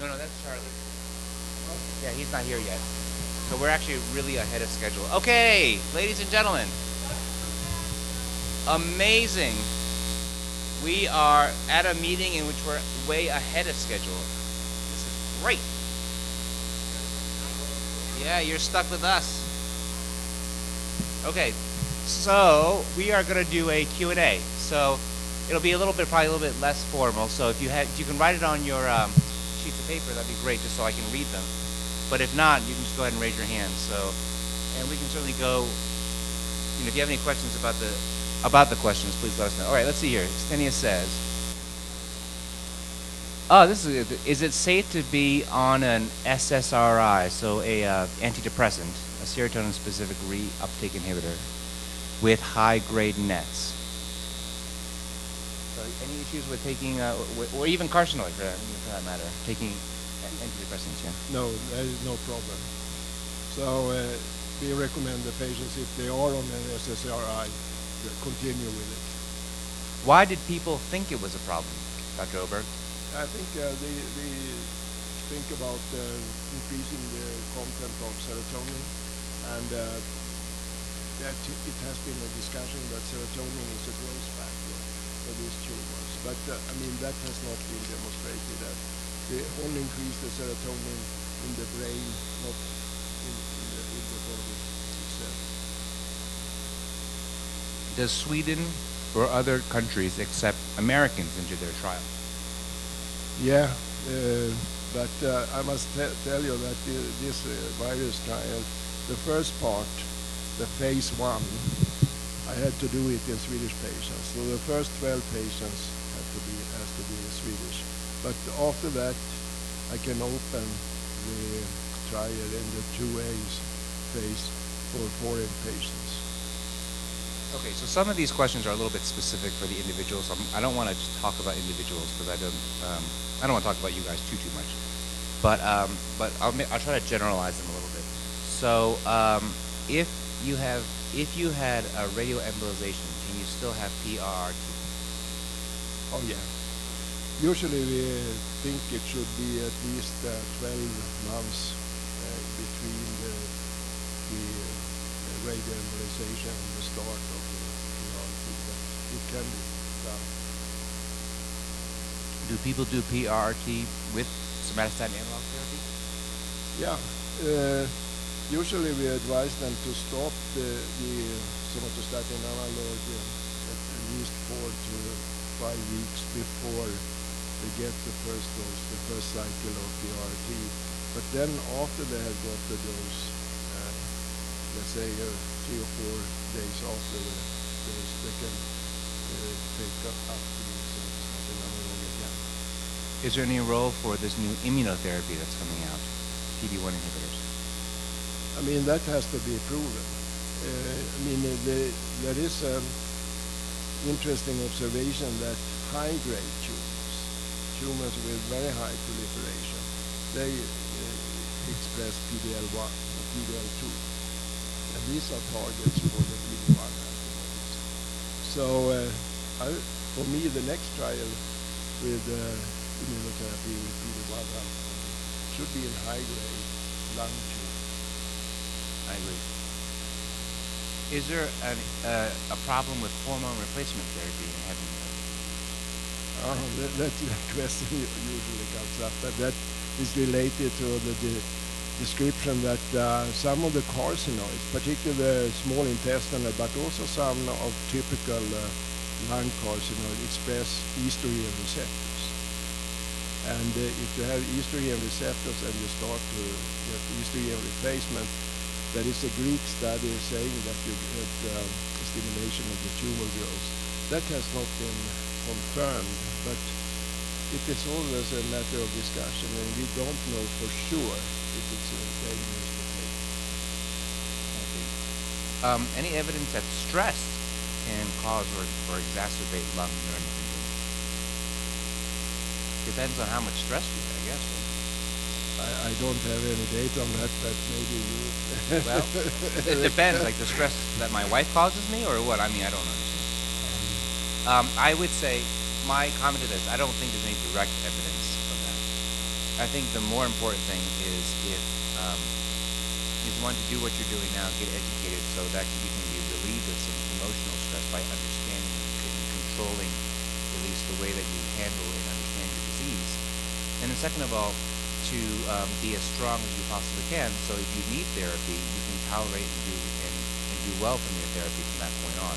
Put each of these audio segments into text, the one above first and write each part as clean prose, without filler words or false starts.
No, that's Charlie. Yeah, he's not here yet. So we're actually really ahead of schedule. Okay, ladies and gentlemen. Amazing. We are at a meeting in which we're way ahead of schedule. This is great. Yeah, you're stuck with us. Okay, so we are going to do a Q&A. So it'll be probably a little bit less formal. So if you can write it on your sheets of paper, that'd be great, just so I can read them. But if not, you can just go ahead and raise your hand. And we can certainly go. If you have any questions about the questions, please let us know. All right, let's see here. Stenia says, is it safe to be on an SSRI, so a antidepressant, a serotonin-specific reuptake inhibitor, with high-grade nets? So any issues with taking, or even carcinoid for that matter, taking antidepressants? Yeah. No, there is no problem. So we recommend the patients, if they are on an SSRI, continue with it. Why did people think it was a problem, Dr. Oberg? I think they think about increasing the content of serotonin, and that it has been a discussion that serotonin is a growth factor for these tumors. But that has not been demonstrated. That they only increase the serotonin in the brain, not in the body itself. Does Sweden or other countries accept Americans into their trial? Yeah, but I must tell you that this virus trial, the first part, the phase 1, I had to do it in Swedish patients. So the first 12 patients has to be Swedish. But after that, I can open the trial in the 2A phase for foreign patients. Okay, so some of these questions are a little bit specific for the individuals. I don't want to just talk about individuals because I don't want to talk about you guys too much. But I'll try to generalize them a little bit. So if you had a radioembolization, can you still have PRRT? Oh yeah. Usually we think it should be at least 12 months between the radioembolization and the start of the PRRT, but it can be done. Do people do PRRT with somatostatin analog therapy? Yeah. Usually we advise them to stop the somatostatin analog at least 4 to 5 weeks before they get the first dose, the first cycle of PRRT. But then after they have got the dose, let's say 3 or 4 days after the dose, they can take up the somatostatin analog again. Is there any role for this new immunotherapy that's coming out, PD-1 inhibitors? That has to be proven. There is an interesting observation that high-grade tumors with very high proliferation, they express PD-L1 or PD-L2. And these are targets for the PD-1 antibodies. So for me, the next trial with immunotherapy with PD-1 antibodies should be in high-grade lung tumors. I agree. Is there a problem with hormone replacement therapy in heavy metal? That question usually comes up, but that is related to the description that some of the carcinoids, particularly the small intestinal, but also some of typical lung carcinoid, express estrogen receptors. And if you have estrogen receptors and you start to get estrogen replacement, there is a Greek study saying that you get stimulation of the tumor growth. That has not been confirmed, but it is always a matter of discussion, and we don't know for sure if it's dangerous to take. Any evidence that stress can cause or exacerbate lung neuron syndrome? Depends on how much stress you get, I guess. I don't have any data on that, but maybe you. Well, it depends. Like the stress that my wife causes me, or what? I don't understand. I would say my comment to this: I don't think there's any direct evidence of that. I think the more important thing is if you want to do what you're doing now, get educated so that you can be relieved of some emotional stress by understanding and controlling at least the way that you handle and understand your disease. And then second of all, to be as strong as you possibly can. So if you need therapy, you can tolerate and do well from your therapy from that point on.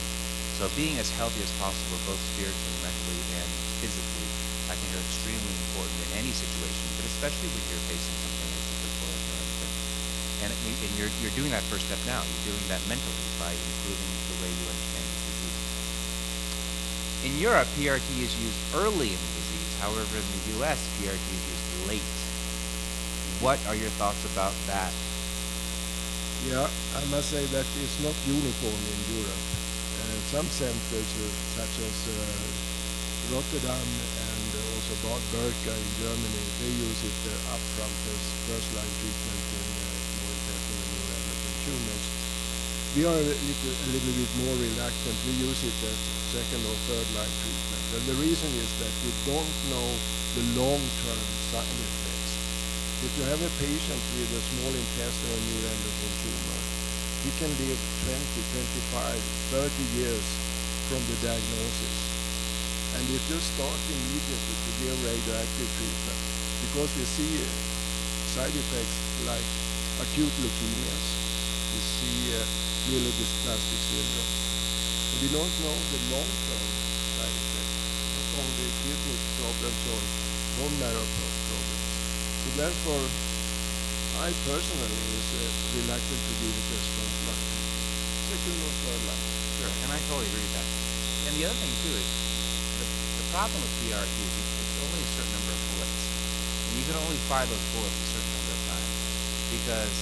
So being as healthy as possible, both spiritually, mentally, and physically, I think are extremely important in any situation, but especially when you're facing something as difficult as neuroendocrine. And you're doing that first step now. You're doing that mentally by improving the way you understand the disease. In Europe, PRT is used early in the disease. However, in the U.S., PRT is used late. What are your thoughts about that? Yeah, I must say that it's not uniform in Europe. Some centers, such as Rotterdam and also Bad Berka in Germany, they use it upfront as first-line treatment in small intestinal neuroendocrine tumors. We are a little bit more reluctant. We use it as second or third-line treatment. And the reason is that we don't know the long-term side effects. If you have a patient with a small intestinal neuroendocrine tumor, he can live 20, 25, 30 years from the diagnosis. And if you start immediately to give radioactive treatment, because we see side effects like acute leukemias, we see myelodysplastic syndrome. And we don't know the long-term side effects, not only kidney problems or bone marrow problems. So therefore, I personally is reluctant to give it as first line, second or third line. Sure, and I totally agree with that. And the other thing too is the problem with PRT is it's only a certain number of bullets, and you can only fire those bullets a certain number of times. Because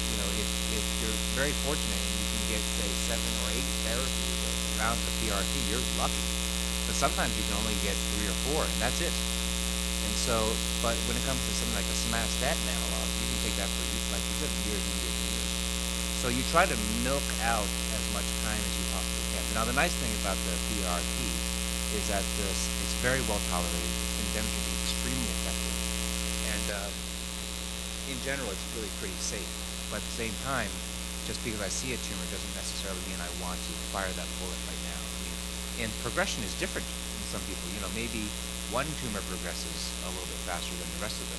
if you're very fortunate and you can get say 7 or 8 therapies or rounds of PRT, you're lucky. But sometimes you can only get 3 or 4, and that's it. And so, but when it comes to something like a somatostatin analog, you can take that for, like you said, years and years and years. So you try to milk out as much time as you possibly can. Now, the nice thing about the PRT is that it's very well tolerated. It's been demonstrated to be extremely effective. And in general, it's really pretty safe. But at the same time, just because I see a tumor doesn't necessarily mean I want to fire that bullet right now. I mean, and progression is different in some people. Maybe one tumor progresses a little bit faster than the rest of them.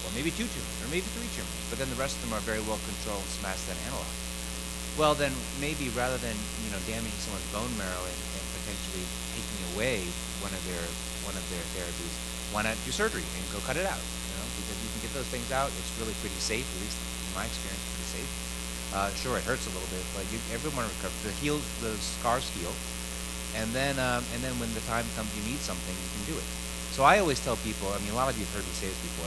Or maybe 2 tumors, or maybe 3 tumors, but then the rest of them are very well controlled somatostatin analog. Well, then maybe rather than damaging someone's bone marrow and potentially taking away one of their therapies, why not do surgery and go cut it out? Because you can get those things out. It's really pretty safe, at least in my experience, pretty safe. Sure, it hurts a little bit, but everyone recovers. The scars heal, and then when the time comes you need something, you can do it. So I always tell people, a lot of you have heard me say this before,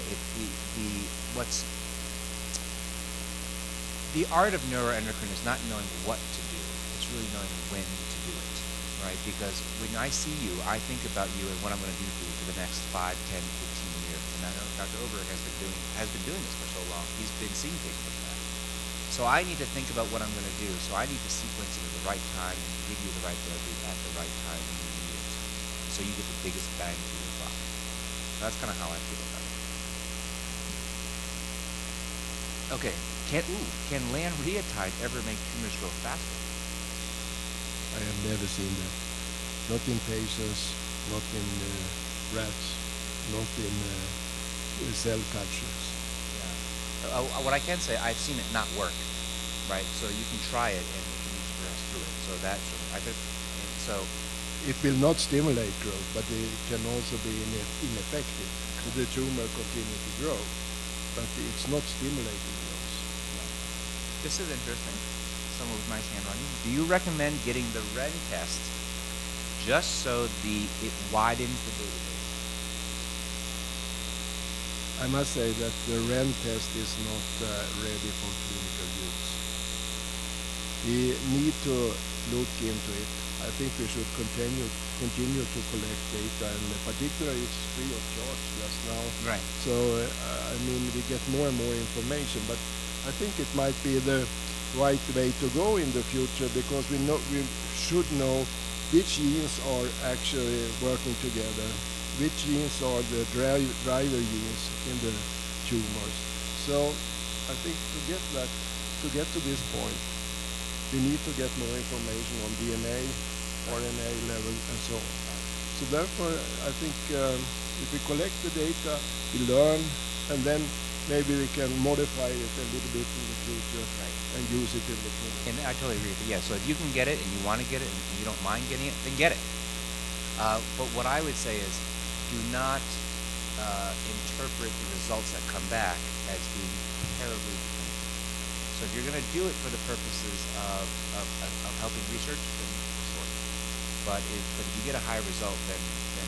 the art of neuroendocrine is not knowing what to do, it's really knowing when to do it, right? Because when I see you, I think about you and what I'm going to do for you for the next 5, 10, 15 years. And I know Dr. Oberg has been doing this for so long. He's been seeing patients like that. So I need to think about what I'm going to do. So I need to sequence it at the right time and give you the right therapy at the right time when you need it. So you get the biggest bang for your buck. That's kind of how I feel about it. Okay, can lanreotide ever make tumors grow faster? I have never seen that. Not in patients, not in rats, not in cell cultures. Yeah. What I can say, I've seen it not work, right? So you can try it and it can progress through it. So it will not stimulate growth, but it can also be ineffective. So the tumor continues to grow, but it's not stimulating growth. This is interesting. Someone with nice handwriting. Do you recommend getting the REN test just so it widens the database? I must say that the REN test is not ready for clinical use. We need to look into it. I think we should continue to collect data, and particularly it's free of charge just now. Right. So we get more and more information, but I think it might be the right way to go in the future, because we should know which genes are actually working together, which genes are the driver genes in the tumors. So I think to get to this point, we need to get more information on DNA, RNA level, and so on. So therefore, I think if we collect the data, we learn, and then maybe we can modify it a little bit in the future and use it in the clinic. And I totally agree with you. Yeah, so if you can get it and you want to get it and you don't mind getting it, then get it. But what I would say is do not interpret the results that come back as being terribly definitive. So if you're going to do it for the purposes of helping research, then sure. But if you get a high result, then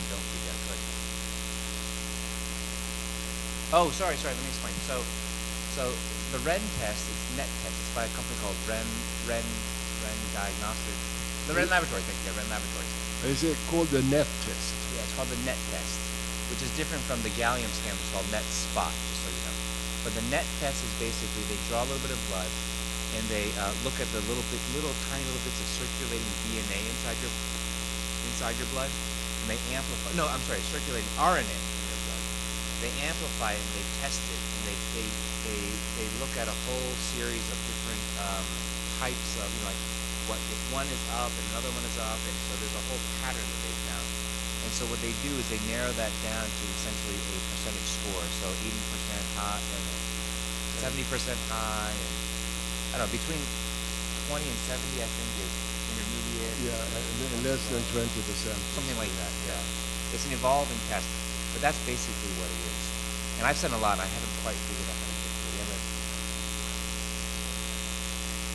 don't do that. Oh, sorry. Let me explain. So the REN test is NET test. It's by a company called REN Diagnostics. The REN Laboratories, REN Laboratories. Is it called the NET test? Yeah, it's called the NET test, which is different from the gallium scan, which is called NET spot, just so you know. But the NET test is basically they draw a little bit of blood and they look at the tiny little bits of circulating DNA inside your blood, and they amplify. No, I'm sorry, circulating RNA in your blood. They amplify it and they test it, and they look at a whole series of different types of, like what if one is up and another one is up, and so there's a whole pattern that they found. And so what they do is they narrow that down to essentially a percentage score. So 80% high, 70% high, and I don't know, between 20 and 70, I think, is intermediate. Yeah, and less than 20%. Something like that, yeah. It's an evolving test, but that's basically what it is. And I've said a lot, and I haven't quite figured out how to get to the end of it.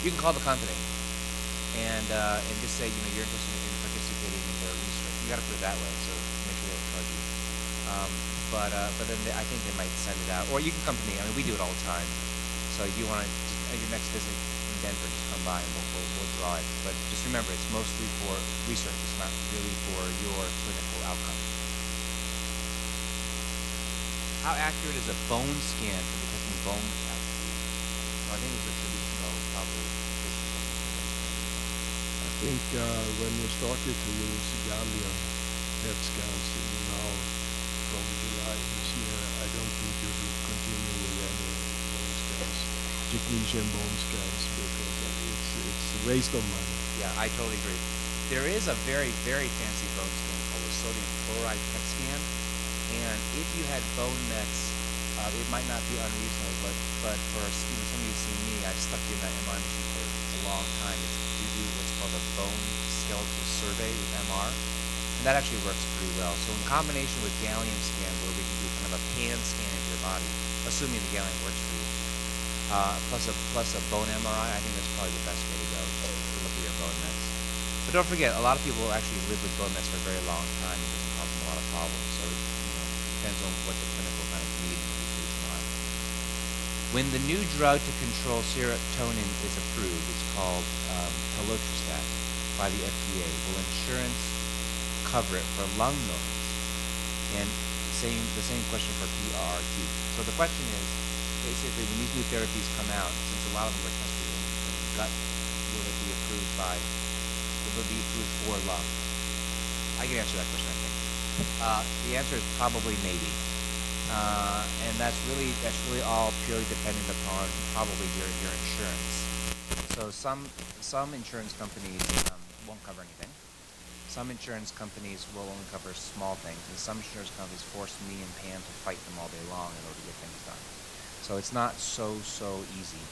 You can call the company and just say, you're interested in participating in their research. You got to put it that way, so make sure they don't charge you. But then I think they might send it out, or you can come to me. I mean, we do it all the time. So if you want to, at your next visit in Denver, just come by and we'll draw it. But just remember, it's mostly for research. It's not really for your clinical outcome. How accurate is a bone scan for detecting bone metastases? So I think it's a traditional, probably. I think when you started to use gallium PET scans now from July this year, I don't think you should continue with any bone scans, technetium bone scans, because it's a waste of money. Yeah, I totally agree. There is a very, very fancy bone scan called a sodium chloride PET scan, and if you had bone mets, it might not be unreasonable, but for some of you see me, I've stuck in that MR machine for a long time. You do what's called a bone skeletal survey with MR, and that actually works pretty well. So in combination with gallium scan, where we can do kind of a pan scan of your body, assuming the gallium works for you, plus a bone MRI, I think that's probably the best way to go to look at your bone mets. But don't forget, a lot of people actually live with bone mets for a very long time. It doesn't cause them a lot of problems. So it depends on what the clinical kind of need and indication are. When the new drug to control serotonin is approved, it's called telotrestat by the FDA. Will insurance cover it for lung noise? And the same question for PRRT. So the question is, basically, when these new therapies come out, since a lot of them were tested in gut, will it be approved for lung? I can answer that question, I think. The answer is probably maybe. And that's really all purely dependent upon probably your insurance. So some insurance companies won't cover anything. Some insurance companies will only cover small things, and some insurance companies force me and Pam to fight them all day long in order to get things done. So it's not so easy.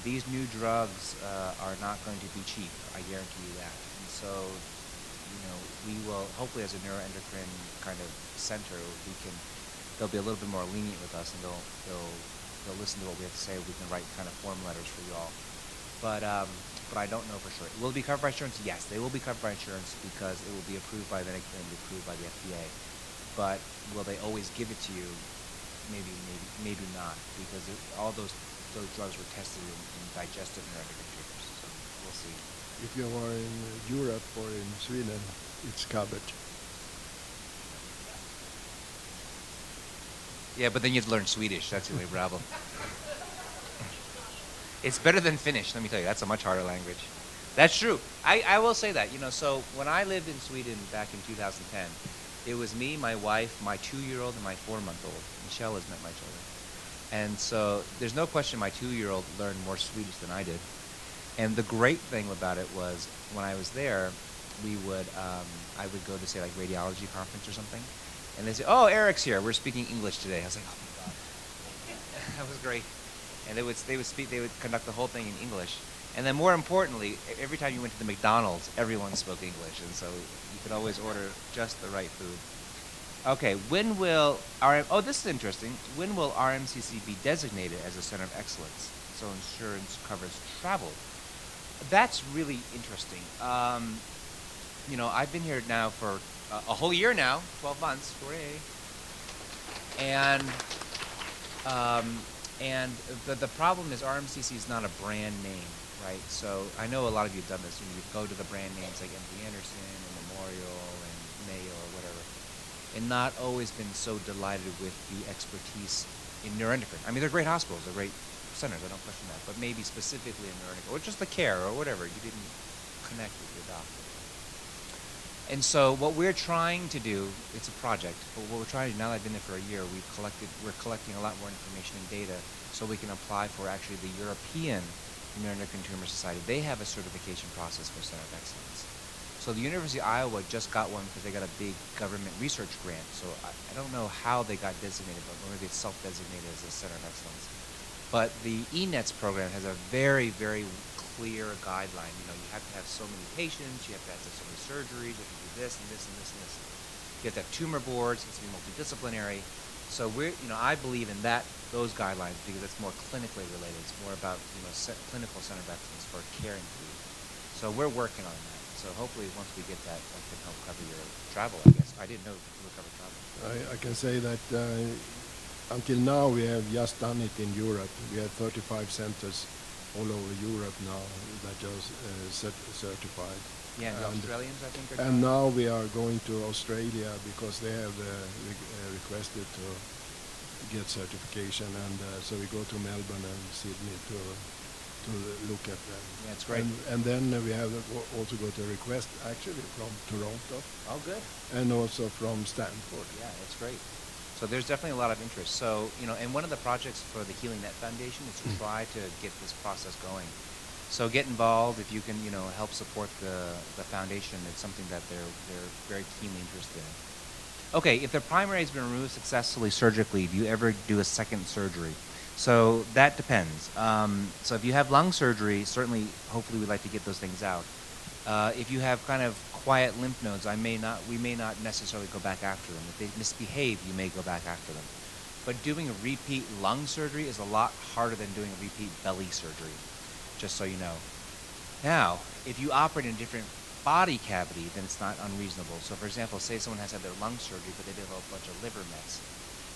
These new drugs are not going to be cheap, I guarantee you that. And so, we will, hopefully as a neuroendocrine kind of center, they'll be a little bit more lenient with us, and they'll listen to what we have to say. We can write kind of form letters for you all. But I don't know for sure. Will it be covered by insurance? Yes, they will be covered by insurance because it will be approved by the and be approved by the FDA. But will they always give it to you? Maybe not, because all those drugs were tested in digestive neuroendocrine tumors. So we'll see. If you are in Europe or in Sweden, it's covered. Yeah, but then you have to learn Swedish. That's the only problem. It's better than Finnish, let me tell you. That's a much harder language. That's true. I will say that. So when I lived in Sweden back in 2010, it was me, my wife, my 2-year-old, and my 4-month-old. Michelle has met my children. And so there's no question my 2-year-old learned more Swedish than I did. And the great thing about it was when I was there, I would go to say like radiology conference or something, and they say, "Oh, Eric's here. We're speaking English today." I was like, "Oh my god, that was great." And they would conduct the whole thing in English. And then more importantly, every time you went to the McDonald's, everyone spoke English, and so you could always order just the right food. Okay, when will oh, this is interesting. When will RMCC be designated as a center of excellence so insurance covers travel? That's really interesting. I've been here now for a whole year now, 12 months, hooray. And the problem is RMCC is not a brand name, right? So I know a lot of you have done this. You go to the brand names like MD Anderson and Memorial and Mayo or whatever, and not always been so delighted with the expertise in neuroendocrine. I mean, they're great hospitals, they're great centers, I don't question that, but maybe specifically in neuroendocrine, or just the care or whatever, you didn't connect with your doctor. And so what we're trying to do, it's a project, but what we're trying to do, now that I've been there for a year, we're collecting a lot more information and data so we can apply for actually the European Neuroendocrine Tumor Society. They have a certification process for Center of Excellence. So the University of Iowa just got one because they got a big government research grant. So I don't know how they got designated, but maybe it's self-designated as a Center of Excellence. But the ENETS program has a very, very clear guideline. You have to have so many patients, you have to have so many surgeries, you have to do this and this and this and this. You have to have tumor boards, it's to be multidisciplinary. So I believe in those guidelines because it's more clinically related. It's more about, clinical center of excellence for caring for you. So we're working on that. So hopefully once we get that can help cover your travel, I guess. I didn't know it would cover travel. I can say that until now we have just done it in Europe. We have 35 centers all over Europe now that are certified. Yeah, the Australians, I think, are and now we are going to Australia because they have requested to get certification, and so we go to Melbourne and Sydney to look at them. Yeah, it's great. And then we have also got a request actually from Toronto. Oh, good. And also from Stanford. Yeah, that's great. So there's definitely a lot of interest. So, and one of the projects for the Healing Net Foundation is to try to get this process going. So get involved if you can, help support the foundation. It's something that they're very keenly interested in. Okay, if the primary has been removed successfully surgically, do you ever do a second surgery? So that depends. So if you have lung surgery, certainly, hopefully we'd like to get those things out. If you have kind of quiet lymph nodes, we may not necessarily go back after them. If they misbehave, you may go back after them. But doing a repeat lung surgery is a lot harder than doing a repeat belly surgery, just so you know. Now, if you operate in a different body cavity, then it's not unreasonable. So for example, say someone has had their lung surgery, but they develop a bunch of liver mets.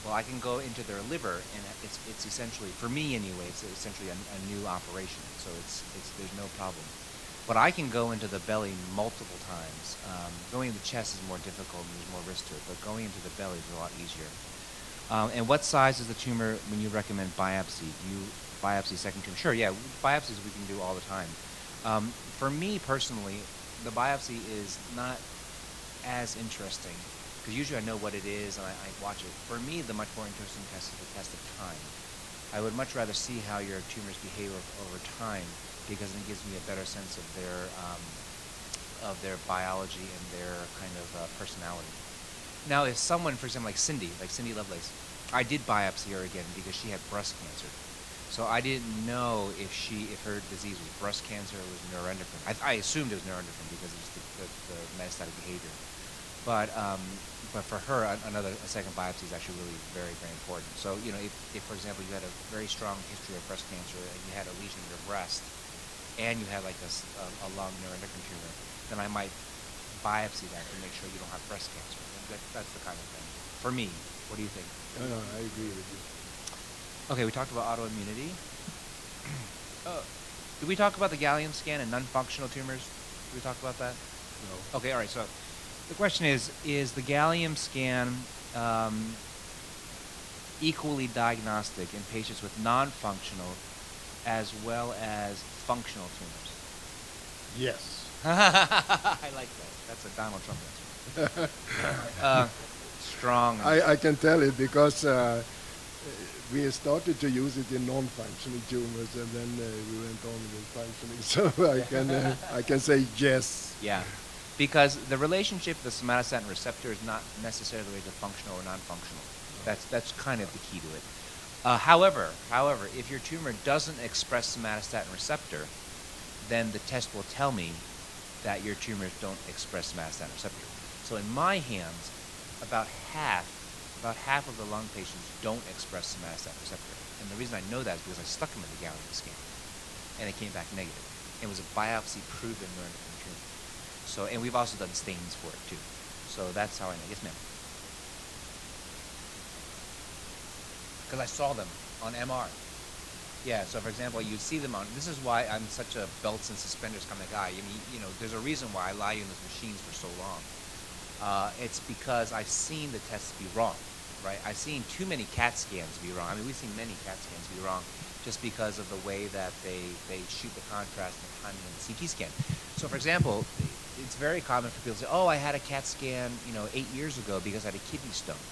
Well, I can go into their liver, and it's essentially, for me anyway, it's essentially a new operation. So there's no problem. But I can go into the belly multiple times. Going into the chest is more difficult and there's more risk to it, but going into the belly is a lot easier. And what size is the tumor when you recommend biopsy? Do you biopsy second tumor? Sure, yeah, biopsies we can do all the time. For me personally, the biopsy is not as interesting because usually I know what it is and I watch it. For me, the much more interesting test is the test of time. I would much rather see how your tumors behave over time because it gives me a better sense of their biology and their kind of personality. Now, if someone, for example, like Cindy Lovelace, I did biopsy her again because she had breast cancer. So I didn't know if her disease was breast cancer or was neuroendocrine. I assumed it was neuroendocrine because of the metastatic behavior. But for her, a second biopsy is actually really very, very important. So, if for example, you had a very strong history of breast cancer and you had a lesion in your breast and you had like a lung neuroendocrine tumor, then I might biopsy that to make sure you don't have breast cancer. That's the kind of thing. For me, what do you think? No, I agree with you. Okay, we talked about autoimmunity. Did we talk about the gallium scan and non-functional tumors? Did we talk about that? No. Okay, all right. So the question is the gallium scan equally diagnostic in patients with non-functional as well as functional tumors? Yes. I like that. That's a Donald Trump answer. Strong. I can tell it because we started to use it in non-functional tumors, and then we went on with functioning. So I can say yes. Yeah, because the relationship of the somatostatin receptor is not necessarily related to functional or non-functional. That's kind of the key to it. However, if your tumor doesn't express somatostatin receptor, then the test will tell me that your tumors don't express somatostatin receptor. So in my hands, about half of the lung patients don't express somatostatin receptor. And the reason I know that is because I stuck them in the gallium scan, and it came back negative. It was a biopsy-proven neuroendocrine tumor. So, and we've also done stains for it too. So that's how I know. Yes, ma'am. Because I saw them on MR. Yeah, so for example, you see them on, this is why I'm such a belts and suspenders kind of guy. I mean, you know, there's a reason why I lie you in those machines for so long. It's because I've seen the tests be wrong, right? I've seen too many CAT scans be wrong. I mean, we've seen many CAT scans be wrong just because of the way that they shoot the contrast and the timing of the CT scan. So for example, it's very common for people to say, oh, I had a CAT scan, 8 years ago because I had a kidney stone,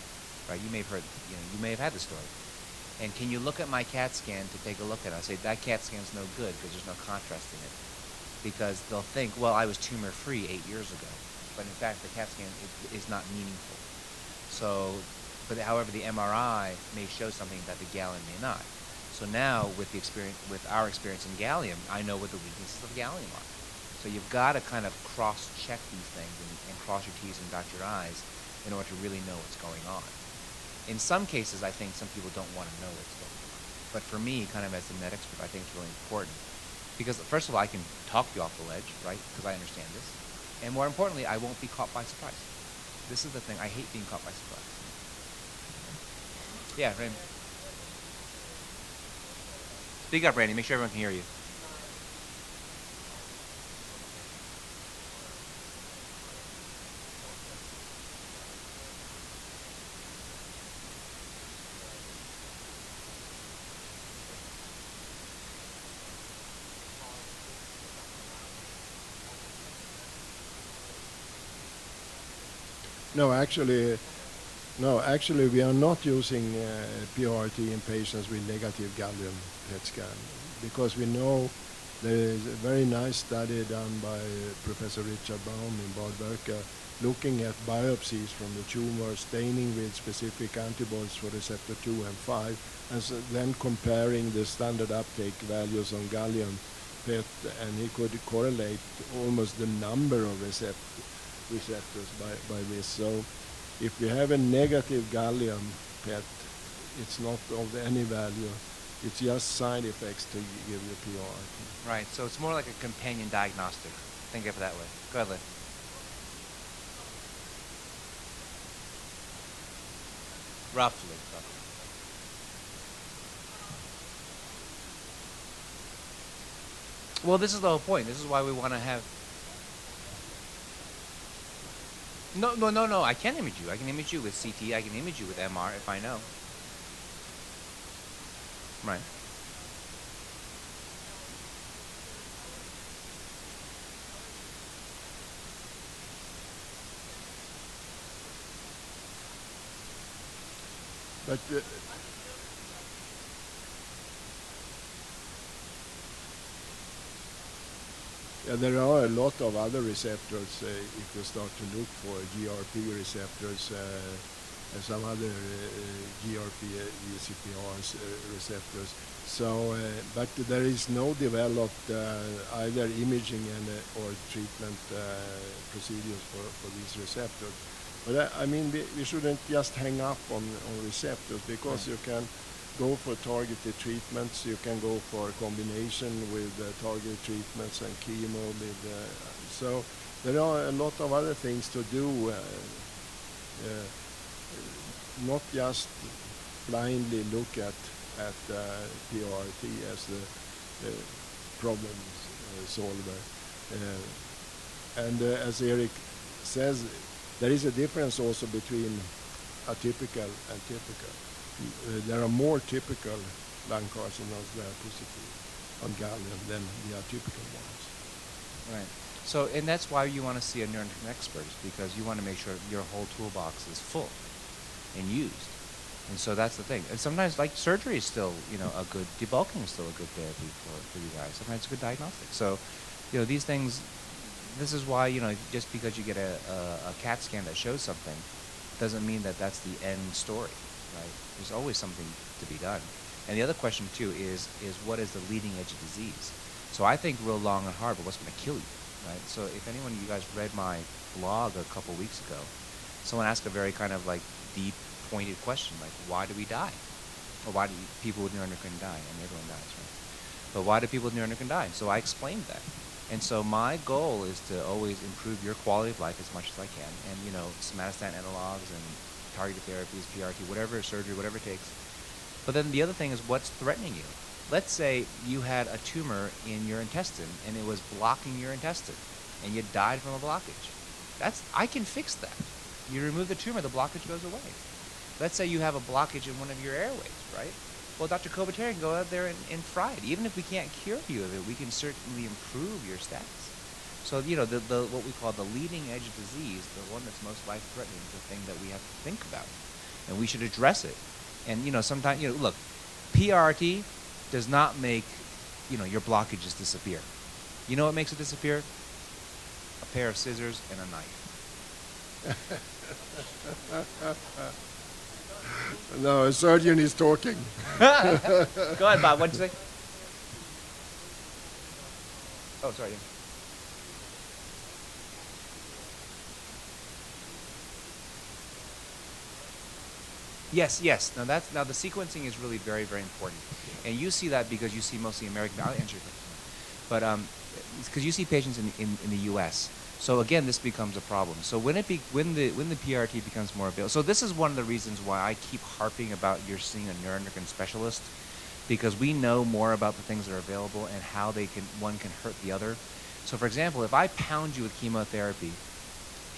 right? You may have heard, you may have had the story. And can you look at my CAT scan to take a look at it? I say, that CAT scan's no good because there's no contrast in it. Because they'll think, well, I was tumor-free 8 years ago. But in fact, the CAT scan is not meaningful. So, but however, the MRI may show something that the gallium may not. So now, with our experience in gallium, I know what the weaknesses of gallium are. So you've got to kind of cross-check these things and cross your T's and dot your I's in order to really know what's going on. In some cases, I think some people don't want to know what's going on. But for me, kind of as the med expert, I think it's really important. Because first of all, I can talk you off the ledge, right? Because I understand this. And more importantly, I won't be caught by surprise. This is the thing. I hate being caught by surprise. Yeah, Randy. Speak up, Randy. Make sure everyone can hear you. No, actually, we are not using PRT in patients with negative gallium PET scan because we know there is a very nice study done by Professor Richard Baum in Bad Berka looking at biopsies from the tumor, staining with specific antibodies for receptor 2 and 5, and so then comparing the standard uptake values on gallium PET, and he could correlate almost the number of receptors by this. So if we have a negative gallium PET, it's not of any value. It's just side effects to give you PRT. Right, so it's more like a companion diagnostic. Think of it that way. Go ahead, Lynn. Roughly. Well, this is the whole point. This is why we want to have... No. I can image you. I can image you with CT. I can image you with MR if I know. Right. But yeah, there are a lot of other receptors if you start to look for GRP receptors and some other GRP ECPRs receptors. So, but there is no developed either imaging or treatment procedures for these receptors. But I mean, we shouldn't just hang up on receptors because you can go for targeted treatments, you can go for combination with targeted treatments and chemo. So there are a lot of other things to do, not just blindly look at PRT as the problem solver. And as Eric says, there is a difference also between atypical and typical. There are more typical lung carcinomas that are positive on gallium than the atypical ones. Right. So, and that's why you want to see a neuroendocrine expert, because you want to make sure your whole toolbox is full and used. And so that's the thing. And sometimes, like, surgery is still, a good, debulking is still a good therapy for you guys. Sometimes it's a good diagnostic. So, these things, this is why, just because you get a CAT scan that shows something, doesn't mean that that's the end story, right? There's always something to be done. And the other question, too, is what is the leading edge of disease? So I think real long and hard, but what's going to kill you, right? So if anyone of you guys read my blog a couple weeks ago, someone asked a very kind of like deep, pointed question, like, why do we die? Or why do people with neuroendocrine die? And everyone dies, right? But why do people with neuroendocrine die? So I explained that. And so my goal is to always improve your quality of life as much as I can. And, somatostatin analogs and targeted therapies, PRT, whatever, surgery, whatever it takes. But then the other thing is what's threatening you. Let's say you had a tumor in your intestine and it was blocking your intestine and you died from a blockage. I can fix that. You remove the tumor, the blockage goes away. Let's say you have a blockage in one of your airways, right? Well, Dr. Kovater can go out there and fry it. Even if we can't cure you of it, we can certainly improve your status. So, the what we call the leading edge of disease, the one that's most life-threatening, is the thing that we have to think about. And we should address it. And, sometimes, look, PRT does not make, your blockages disappear. You know what makes it disappear? A pair of scissors and a knife. No, a surgeon is talking. Go ahead, Bob. What'd you say? Oh, sorry. Yes. Now the sequencing is really very, very important, and you see that because you see mostly American. I'll answer your question, but because you see patients in the U.S. So again, this becomes a problem. So when the PRT becomes more available, so this is one of the reasons why I keep harping about you're seeing a neuroendocrine specialist, because we know more about the things that are available and how one can hurt the other. So for example, if I pound you with chemotherapy,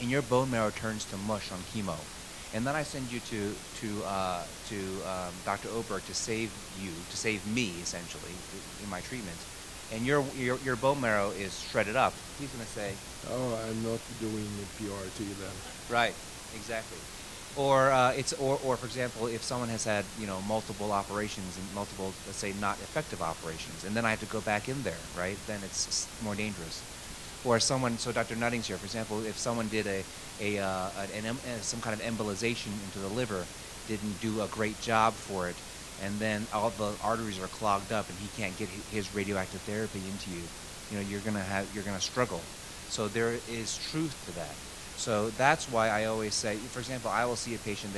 and your bone marrow turns to mush on chemo, and then I send you to Dr. Oberg to save me essentially in my treatment, and your bone marrow is shredded up, he's going to say, "Oh, I'm not doing PRT then." Right, exactly. Or or for example, if someone has had multiple operations and multiple, let's say, not effective operations, and then I have to go back in there, right? Then it's more dangerous. Or so Dr. Nutting's here, for example, if someone did some kind of embolization into the liver, didn't do a great job for it, and then all the arteries are clogged up and he can't get his radioactive therapy into you, you're gonna struggle. So there is truth to that. So that's why I always say, for example, I will see a patient,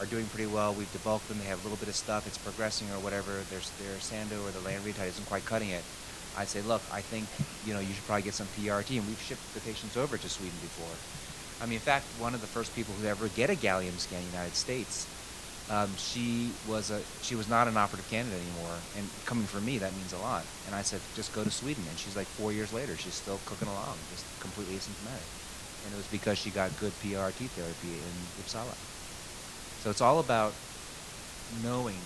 are doing pretty well, we've debulked them, they have a little bit of stuff, it's progressing or whatever, their Sando or the lanreotide isn't quite cutting it. I say, look, I think, you should probably get some PRT, and we've shipped the patients over to Sweden before. I mean, in fact, one of the first people who ever get a gallium scan in the United States, she was not an operative candidate anymore, and coming from me, that means a lot. And I said, just go to Sweden, and she's like 4 years later, she's still cooking along, just completely asymptomatic. And it was because she got good PRT therapy in Uppsala. So it's all about knowing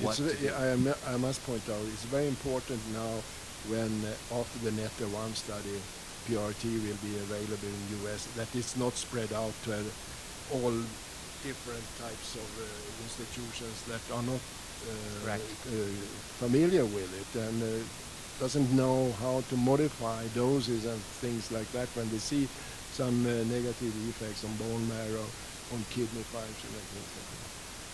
what to do. I must point out, it's very important now when after the NETA-1 study, PRT will be available in the US, that it's not spread out to all different types of institutions that are not familiar with it and doesn't know how to modify doses and things like that when they see some negative effects on bone marrow, on kidney function and things like that.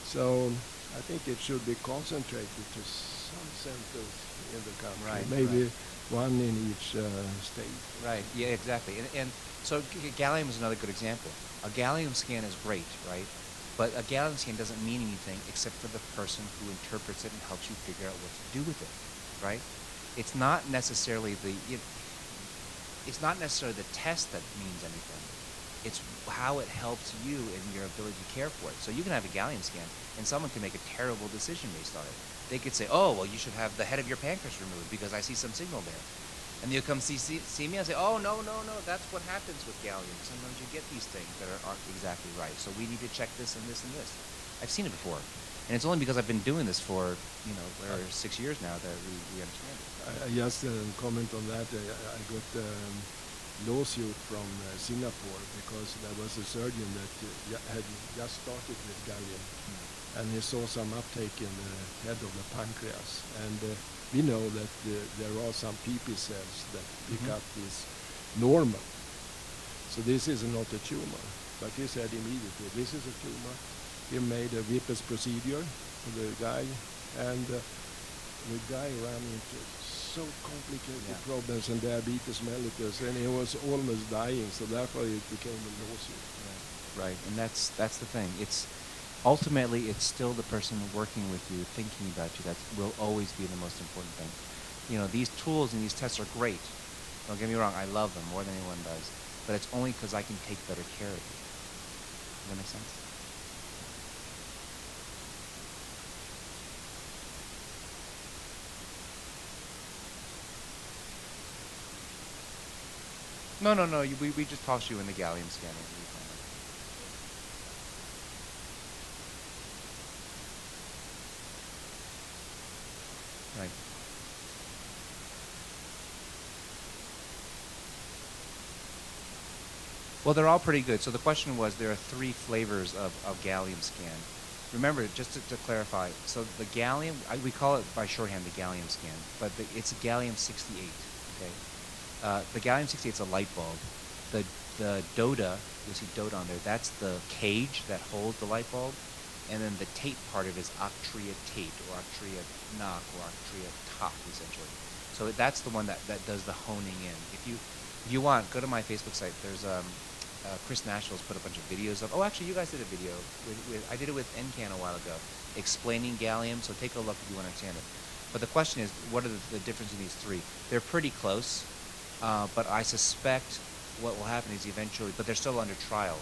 So I think it should be concentrated to some centers in the country, maybe one in each state. Right, yeah, exactly. And so gallium is another good example. A gallium scan is great, right? But a gallium scan doesn't mean anything except for the person who interprets it and helps you figure out what to do with it, right? It's not necessarily the test that means anything. It's how it helps you in your ability to care for it. So you can have a gallium scan, and someone can make a terrible decision based on it. They could say, oh, well, you should have the head of your pancreas removed because I see some signal there. And you'll come see me and say, oh, no, that's what happens with gallium. Sometimes you get these things that aren't exactly right. So we need to check this and this and this. I've seen it before. And it's only because I've been doing this for, 6 years now that we understand it. Just comment on that. I got lawsuit from Singapore because there was a surgeon that had just started with gallium, and he saw some uptake in the head of the pancreas. And we know that there are some PP cells that pick up this normal. So this is not a tumor. But he said immediately, this is a tumor. He made a VIPS procedure for the guy, and the guy ran into so complicated problems and diabetes mellitus, and he was almost dying, so therefore it became a lawsuit. Right, and that's the thing. It's ultimately it's still the person working with you, thinking about you, that will always be the most important thing. You know, these tools and these tests are great. Don't get me wrong, I love them more than anyone does, but it's only because I can take better care of you. Does that make sense? No, we just toss you in the gallium scanner. Right. Well, they're all pretty good. So the question was, there are 3 flavors of gallium scan. Remember, just to clarify, so the gallium, we call it by shorthand the gallium scan, but it's gallium-68, okay? The gallium-68 is a light bulb. The DOTA, you'll see DOTA on there, that's the cage that holds the light bulb. And then the tate part of it is octria tate, or octria knock, or octria top, essentially. So that's the one that does the honing in. If you want, go to my Facebook site. There's Chris Nashville's put a bunch of videos up. Oh, actually, you guys did a video. I did it with NCAN a while ago, explaining gallium. So take a look if you want to understand it. But the question is, what are the difference in these 3? They're pretty close, but I suspect what will happen is eventually, but they're still under trial.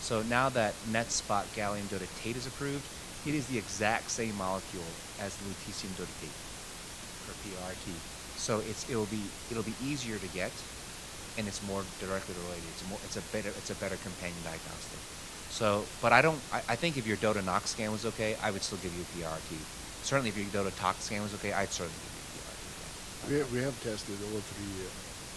So now that NetSpot gallium dotatate is approved, it is the exact same molecule as lutetium dotatate, or PRT. So it'll be easier to get, and it's more directly related. It's a better companion diagnostic. So, but I think if your DOTA knox scan was okay, I would still give you a PRT. Certainly if your DOTA tox scan was okay, I'd certainly give you a PRT. We have tested all 3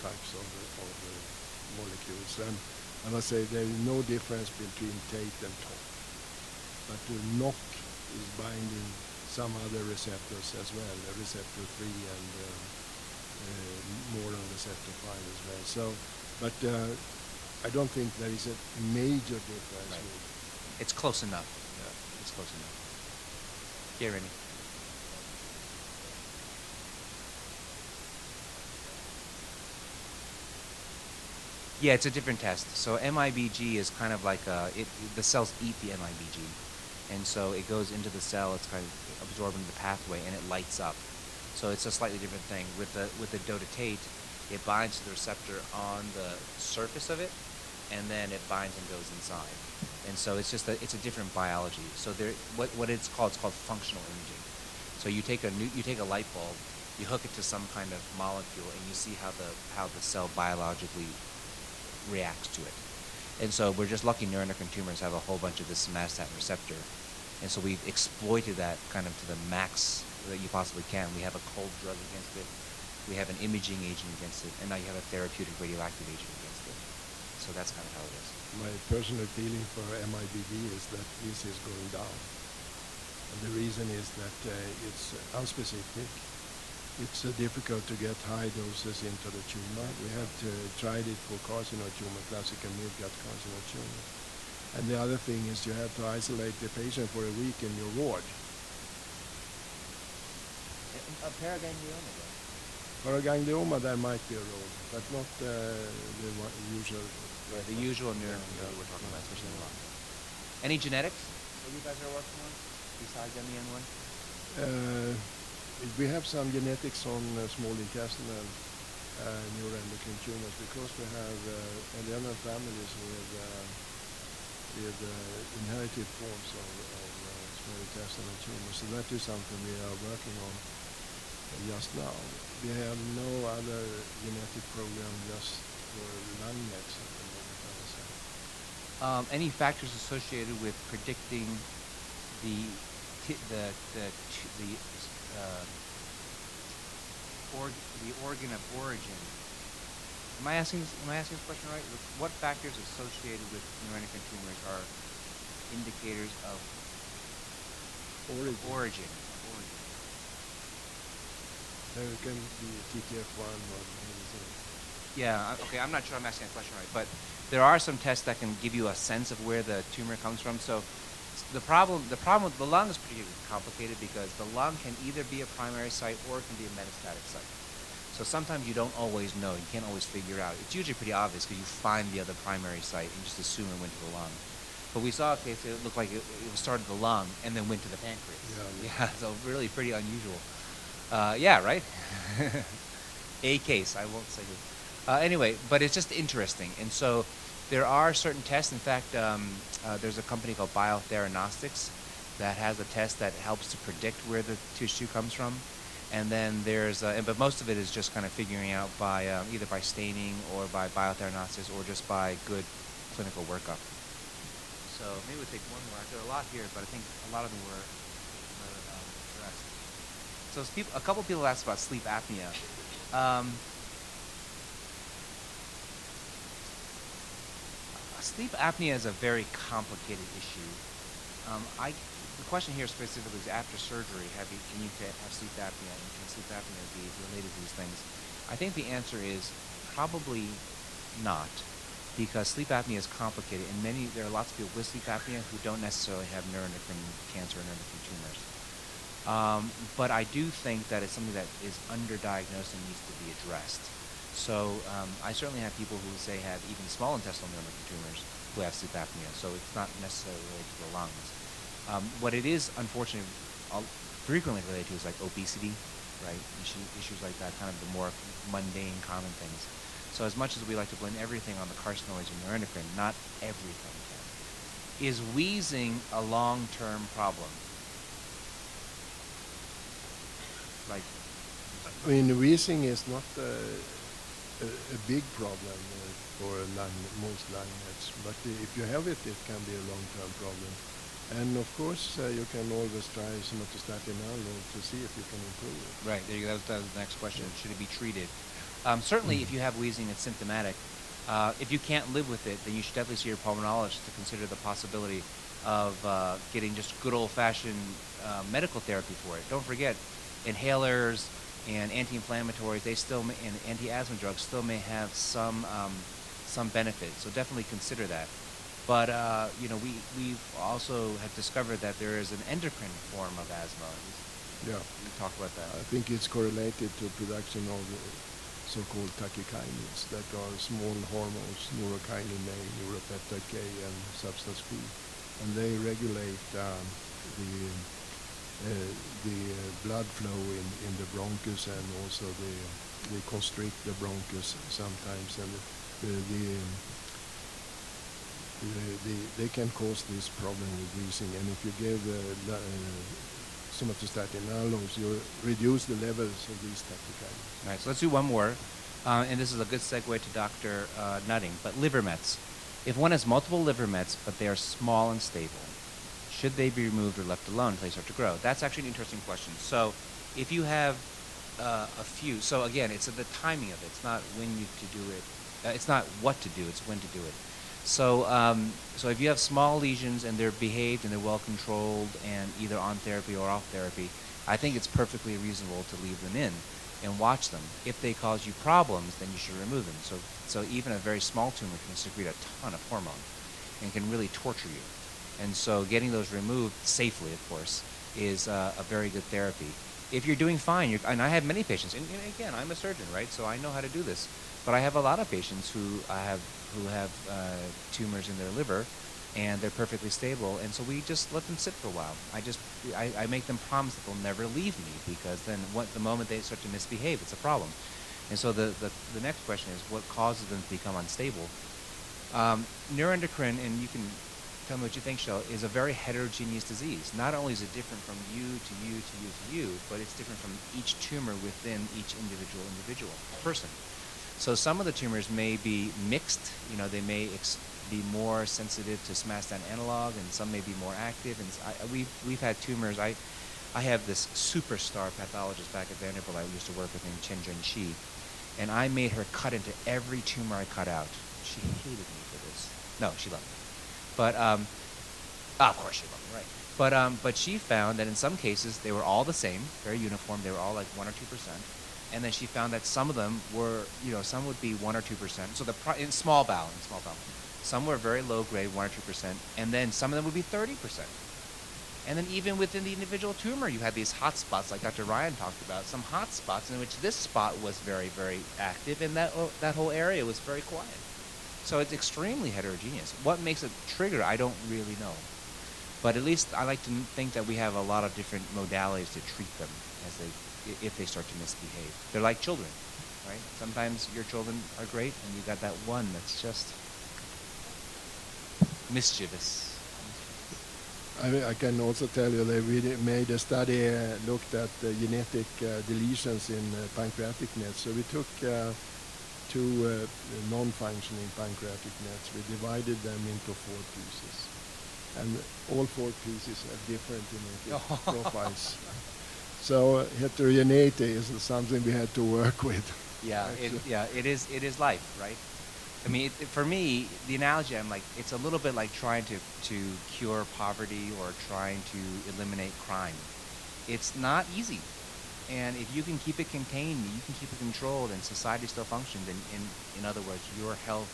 types of the molecules, and I must say there is no difference between tate and top. But the knock is binding some other receptors as well, receptor 3 and more on receptor 5 as well. So, but I don't think there is a major difference. Right. It's close enough. Yeah, it's close enough. Yeah, Rennie. Yeah, it's a different test. So MIBG is kind of like the cells eat the MIBG, and so it goes into the cell. It's kind of absorbing the pathway, and it lights up. So it's a slightly different thing. With the dotatate, it binds to the receptor on the surface of it, and then it binds and goes inside. And so it's a different biology. So what it's called functional imaging. So you take a light bulb, you hook it to some kind of molecule, and you see how the cell biologically reacts to it. And so we're just lucky neuroendocrine tumors have a whole bunch of this somatostatin receptor. And so we've exploited that kind of to the max that you possibly can. We have a cold drug against it. We have an imaging agent against it. And now you have a therapeutic radioactive agent against it. So that's kind of how it is. My personal feeling for MIBD is that this is going down. And the reason is that it's unspecific. It's difficult to get high doses into the tumor. We have tried it for carcinoid tumor, classical mid-gut carcinoid tumor. And the other thing is you have to isolate the patient for a week in your ward. Paraganglioma, though. Paraganglioma, there might be a role, but not the usual. Right, the usual neuroendocrine we're talking about, especially in the lung. Any genetics that you guys are working on besides MEN1? We have some genetics on small intestinal neuroendocrine tumors because we have 11 families with inherited forms of small intestinal tumors. So that is something we are working on just now. We have no other genetic program just for lung mets at the moment, I would say. Any factors associated with predicting the organ of origin, Am I asking this question right? What factors associated with neuroendocrine tumors are indicators of Origin. origin? Of origin. There can be TTF1 or anything. Yeah. Okay. I'm not sure I'm asking that question right, but there are some tests that can give you a sense of where the tumor comes from. So the problem with the lung is pretty complicated because the lung can either be a primary site or it can be a metastatic site. So sometimes you don't always know. You can't always figure out. It's usually pretty obvious because you find the other primary site and just assume it went to the lung. But we saw a case it looked like it started the lung and then went to the pancreas. Yeah. So really pretty unusual. Yeah, right? A case, I won't say who. Anyway, but it's just interesting. And so there are certain tests. In fact, there's a company called Biotheranostics that has a test that helps to predict where the tissue comes from. And then there's, but most of it is just kind of figuring out by either by staining or by Biotheranostics or just by good clinical workup. So maybe we'll take one more. There are a lot here, but I think a lot of them were addressed. So a couple people asked about sleep apnea. Sleep apnea is a very complicated issue. The question here specifically is after surgery, can you have sleep apnea, and can sleep apnea be related to these things? I think the answer is probably not, because sleep apnea is complicated, and there are lots of people with sleep apnea who don't necessarily have neuroendocrine cancer or neuroendocrine tumors. But I do think that it's something that is underdiagnosed and needs to be addressed. So I certainly have people who say have even small intestinal neuroendocrine tumors who have sleep apnea, so it's not necessarily related to the lungs. What it is, unfortunately, frequently related to is like obesity, right? Issues like that, kind of the more mundane, common things. So as much as we like to blame everything on the carcinoids and neuroendocrine, not everything can. Is wheezing a long-term problem? Like, I mean, wheezing is not a big problem for most lung meds, but if you have it, it can be a long-term problem. And of course, you can always try somatostatin alone to see if you can improve it. Right, there you go. That was the next question. Should it be treated? Certainly, if you have wheezing, it's symptomatic. If you can't live with it, then you should definitely see your pulmonologist to consider the possibility of getting just good old-fashioned medical therapy for it. Don't forget, inhalers and anti-inflammatories, and anti-asthma drugs still may have some benefit. So definitely consider that. But we also have discovered that there is an endocrine form of asthma. Yeah, we talk about that. I think it's correlated to production of so-called tachykines that are small hormones, neurokinin A, neuropeptide K, and substance P, and they regulate the blood flow in the bronchus, and also they constrict the bronchus sometimes, and they can cause this problem with wheezing. And if you give somatostatin aloes, you reduce the levels of these tachykines. All right, so let's do one more, and this is a good segue to Dr. Nutting. But liver mets, if one has multiple liver mets but they are small and stable, should they be removed or left alone until they start to grow? That's actually an interesting question. So if you have a few, so again, it's the timing of it. It's not when you to do it. It's not what to do. It's when to do it. So so if you have small lesions and they're behaved and they're well controlled and either on therapy or off therapy, I think it's perfectly reasonable to leave them in and watch them. If they cause you problems, then you should remove them. So even a very small tumor can secrete a ton of hormone and can really torture you. And so getting those removed safely, of course, is a very good therapy. If you're doing fine, and I have many patients, and again, I'm a surgeon, right? So I know how to do this. But I have a lot of patients who have tumors in their liver, and they're perfectly stable, and so we just let them sit for a while. I make them promise that they'll never leave me, because then the moment they start to misbehave, it's a problem. And so the next question is, what causes them to become unstable? Neuroendocrine, and you can tell me what you think, Shel, is a very heterogeneous disease. Not only is it different from you to you to you to you, but it's different from each tumor within each individual person. So some of the tumors may be mixed. They may be more sensitive to somatostatin analog, and some may be more active. And we've had tumors. I have this superstar pathologist back at Vanderbilt I used to work with named Chen Junxi, and I made her cut into every tumor I cut out. She hated me for this. No, she loved me. But of course she loved me, right? But she found that in some cases they were all the same, very uniform. They were all like 1 or 2%, and then she found that some of them were, some would be 1 or 2%. So in small bowel, some were very low grade, 1 or 2%, and then some of them would be 30%. And then even within the individual tumor, you had these hot spots, like Dr. Ryan talked about, some hot spots in which this spot was very, very active, and that whole area was very quiet. So it's extremely heterogeneous. What makes it trigger, I don't really know. But at least I like to think that we have a lot of different modalities to treat them if they start to misbehave. They're like children, right? Sometimes your children are great, and you got that one that's just mischievous. I can also tell you they really made a study, looked at genetic deletions in pancreatic nets. So we took two non-functioning pancreatic nets. We divided them into 4 pieces. And all 4 pieces have different genetic profiles. So heterogeneity is something we had to work with. Yeah, it is life, right? I mean, for me, the analogy, I'm like, it's a little bit like trying to cure poverty or trying to eliminate crime. It's not easy. And if you can keep it contained, you can keep it controlled, and society still functions, and in other words, your health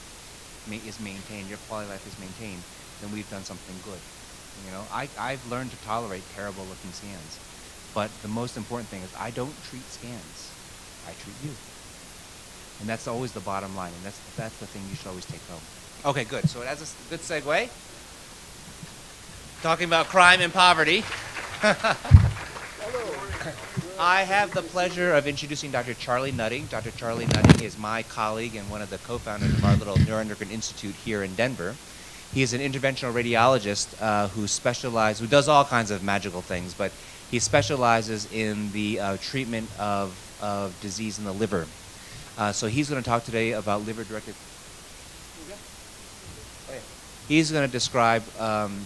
is maintained, your quality of life is maintained, then we've done something good. I've learned to tolerate terrible looking scans. But the most important thing is I don't treat scans. I treat you. And that's always the bottom line, and that's the thing you should always take home. Okay, good. So that's a good segue. Talking about crime and poverty. I have the pleasure of introducing Dr. Charlie Nutting. Dr. Charlie Nutting is my colleague and one of the co-founders of our little neuroendocrine institute here in Denver. He is an interventional radiologist who does all kinds of magical things, but he specializes in the treatment of disease in the liver. So he's going to talk today about liver-directed. He's going to describe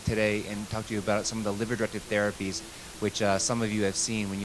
today and talk to you about some of the liver-directed therapies, which some of you have seen when you